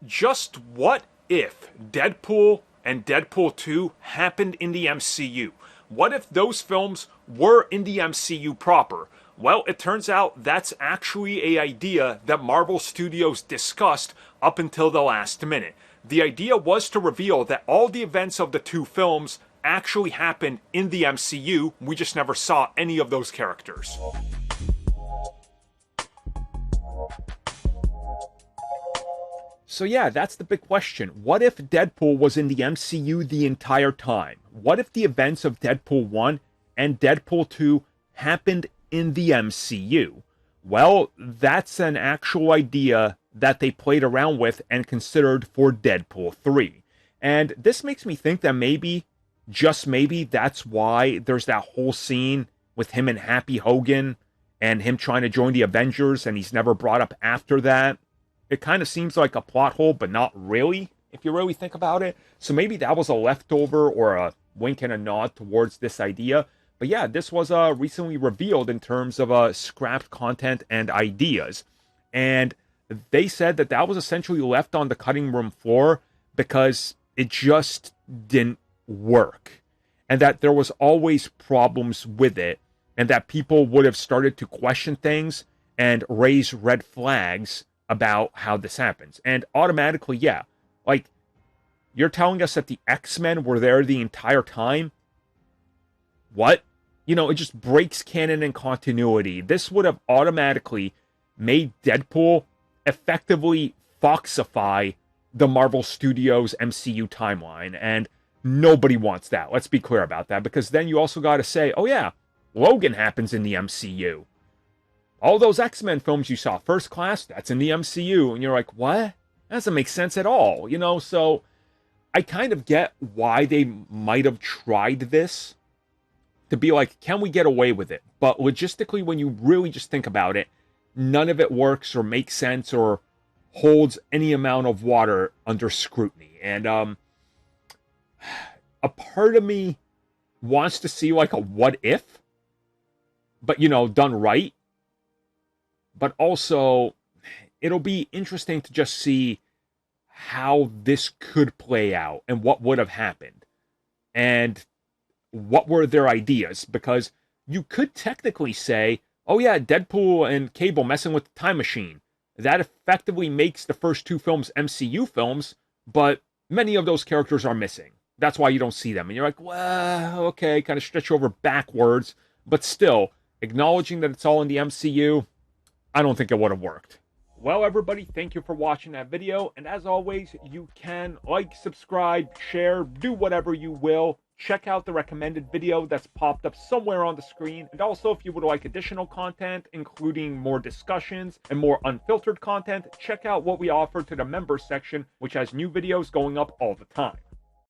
Just what if Deadpool and Deadpool 2 happened in the MCU? What if those films were in the MCU proper? Well, it turns out that's actually an idea that Marvel Studios discussed up until the last minute. The idea was to reveal that all the events of the two films actually happened in the MCU. We just never saw any of those characters. So yeah, that's the big question. What if Deadpool was in the MCU the entire time? What if the events of Deadpool 1 and Deadpool 2 happened in the MCU? Well, that's an actual idea that they played around with and considered for Deadpool 3. And this makes me think that maybe, just maybe, that's why there's that whole scene with him and Happy Hogan and him trying to join the Avengers and he's never brought up after that. It kind of seems like a plot hole, but not really, if you really think about it. So maybe that was a leftover or a wink and a nod towards this idea. But yeah, this was recently revealed in terms of scrapped content and ideas. And they said that that was essentially left on the cutting room floor because it just didn't work. And that there was always problems with it. And that people would have started to question things and raise red flags about how this happens. And automatically, yeah, like, you're telling us that the X-Men were there the entire time? What? You know, it just breaks canon and continuity. This would have automatically made Deadpool effectively Foxify the Marvel Studios MCU timeline, and nobody wants that. Let's be clear about that, because then you also got to say, oh yeah, Logan happens in the MCU. All those X-Men films you saw, First Class, that's in the MCU. And you're like, what? That doesn't make sense at all, you know? So I kind of get why they might have tried this to be like, can we get away with it? But logistically, when you really just think about it, none of it works or makes sense or holds any amount of water under scrutiny. And a part of me wants to see like a what if, but, you know, done right. But also, it'll be interesting to just see how this could play out and what would have happened. And what were their ideas? Because you could technically say, oh yeah, Deadpool and Cable messing with the time machine. That effectively makes the first two films MCU films, but many of those characters are missing. That's why you don't see them. And you're like, well, okay, kind of stretch over backwards. But still, acknowledging that it's all in the MCU, I don't think it would have worked. Well, everybody, thank you for watching that video. And as always, you can like, subscribe, share, do whatever you will. Check out the recommended video that's popped up somewhere on the screen. And also, if you would like additional content, including more discussions and more unfiltered content, check out what we offer to the members section, which has new videos going up all the time.